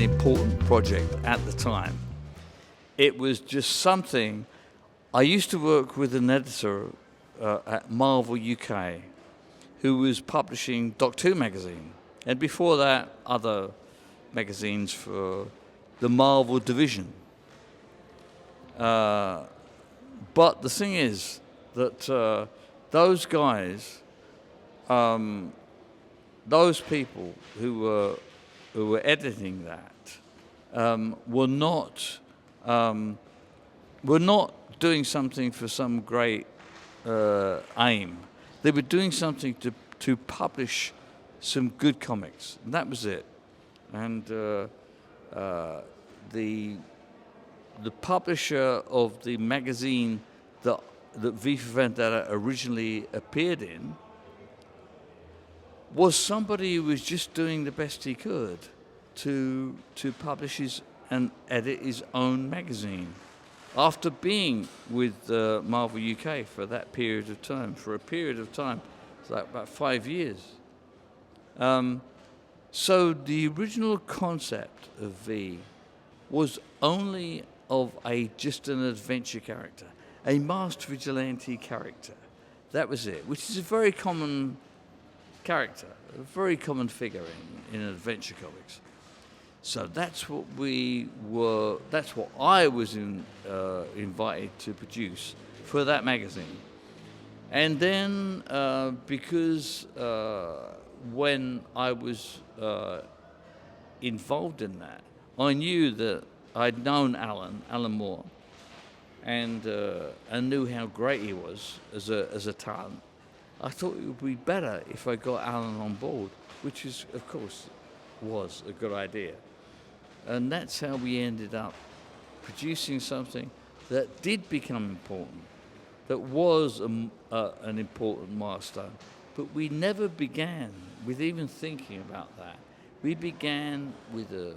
important project at the time. It was just something. I used to work with an editor at Marvel UK who was publishing Doctor Who magazine, and before that, other magazines for the Marvel division. But the thing is that those guys, those people who were editing that, were not doing something for some great aim. They were doing something to publish some good comics, and that was it. And the publisher of the magazine that V for Vendetta originally appeared in was somebody who was just doing the best he could to publish and edit his own magazine. After being with Marvel UK for that period of time, it's like about 5 years. So the original concept of V was only of just an adventure character, a masked vigilante character. That was it, which is a very common character, a very common figure in adventure comics. So that's what I was invited to produce for that magazine. And then because when I was involved in that, I knew that I'd known Alan Moore, and knew how great he was as a talent. I thought it would be better if I got Alan on board, which is, of course, was a good idea. And that's how we ended up producing something that did become important, that was an important milestone. But we never began with even thinking about that. We began with a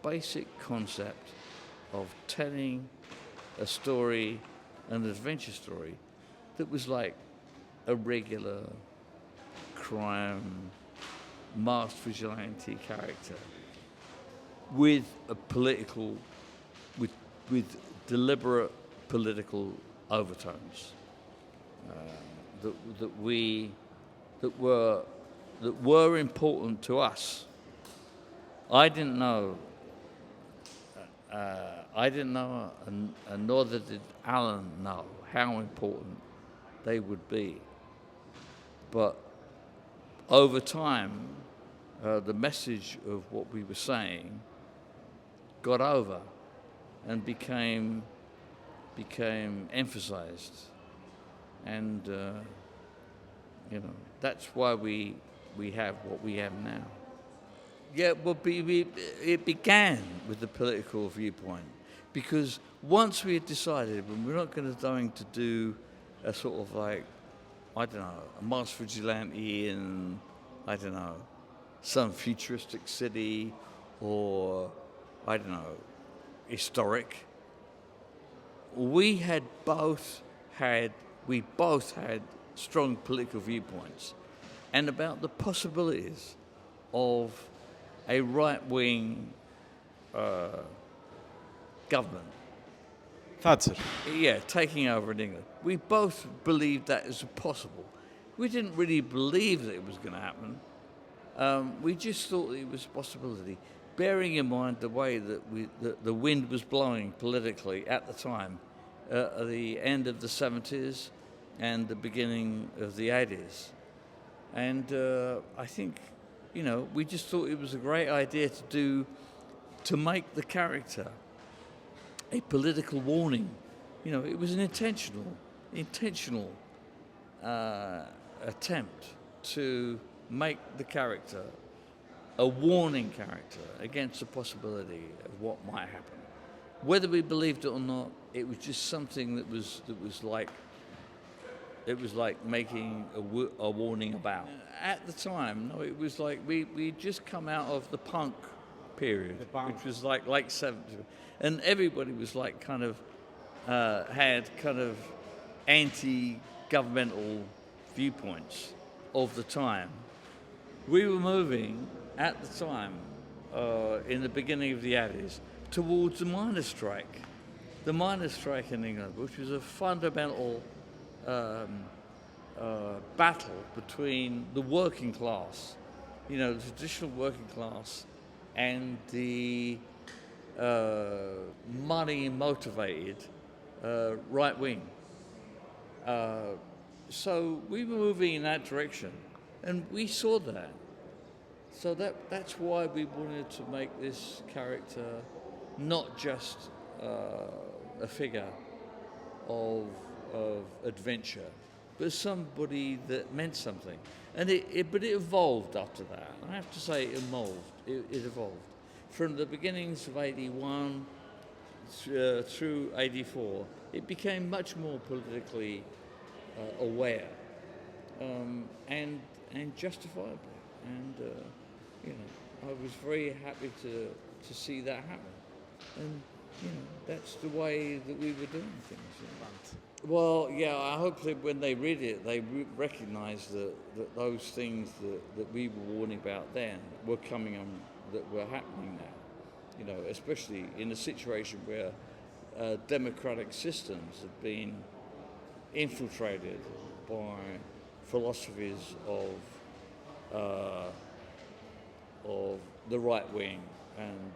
basic concept of telling a story, an adventure story, that was like a regular crime, masked vigilante character with a political, with deliberate political overtones that were important to us. I didn't know, and nor did Alan know how important they would be. But over time, the message of what we were saying got over and became emphasized, and that's why we have what we have now. Yeah, well, it began with the political viewpoint, because once we had decided we're not going to do a sort of like, I don't know, a masked vigilante in, I don't know, some futuristic city, or, I don't know, historic. We both had strong political viewpoints, and about the possibilities of a right-wing government. Θάτσερ. Yeah, taking over in England. We both believed that is possible. We didn't really believe that it was going to happen. We just thought it was a possibility, bearing in mind the way that the wind was blowing politically at the time, at the end of the 70s and the beginning of the 80s. And I think, we just thought it was a great idea to make the character a political warning. It was an intentional attempt to make the character a warning character against the possibility of what might happen. Whether we believed it or not, it was just something that was like making a warning about. At the time, no, it was like we'd just come out of the punk period, which was like late 70s, and everybody was like kind of had kind of anti-governmental viewpoints of the time. We were moving at the time in the beginning of the 80s towards the miners' strike. The miners' strike in England, which was a fundamental battle between the working class, the traditional working class, and the money-motivated right wing. So we were moving in that direction, and we saw that. So that's why we wanted to make this character not just a figure of adventure, but somebody that meant something. And but it evolved after that. I have to say it evolved. From the beginnings of 81 through 84, it became much more politically aware and justifiably. And I was very happy to see that happen. And that's the way that we were doing things. Well, yeah, I hope that when they read it, they recognise that those things that we were warning about then were coming on, that were happening now. Especially in a situation where democratic systems have been infiltrated by philosophies of the right wing and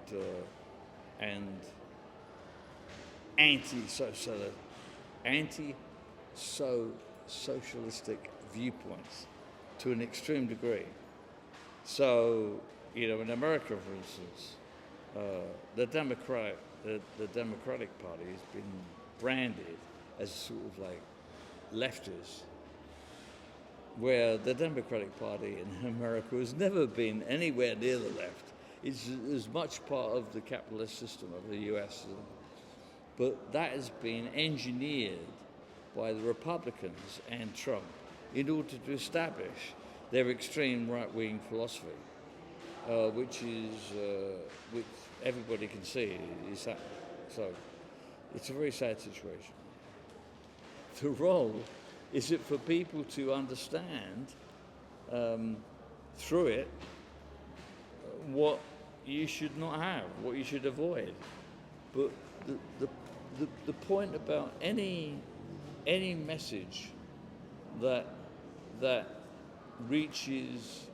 anti-socialistic viewpoints to an extreme degree. So, in America, for instance, the Democratic Party has been branded as sort of like leftist, where the Democratic Party in America has never been anywhere near the left. It's as much part of the capitalist system of the US, but that has been engineered by the Republicans and Trump in order to establish their extreme right-wing philosophy, which everybody can see is happening. So it's a very sad situation. The role is it for people to understand through it what you should not have, what you should avoid. But the point about any message that reaches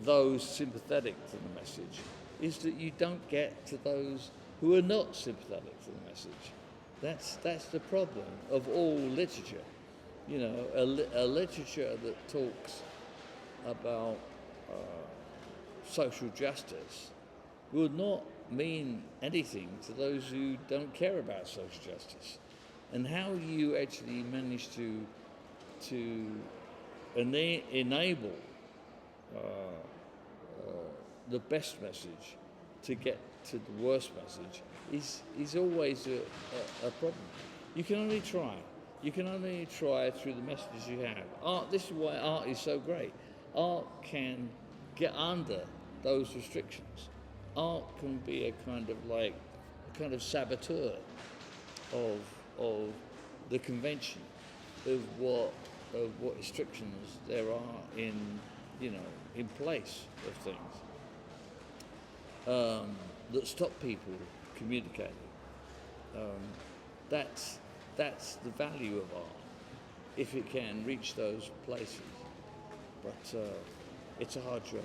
those sympathetic to the message is that you don't get to those who are not sympathetic to the message. That's the problem of all literature. A literature that talks about social justice will not mean anything to those who don't care about social justice. And how you actually manage to enable the best message to get to the worst message is always a problem. You can only try. You can only try through the messages you have. Art. This is why art is so great. Art can get under those restrictions. Art can be a kind of saboteur of the convention of what restrictions there are in place of things that stop people communicating. That's the value of art, if it can reach those places. But it's a hard job.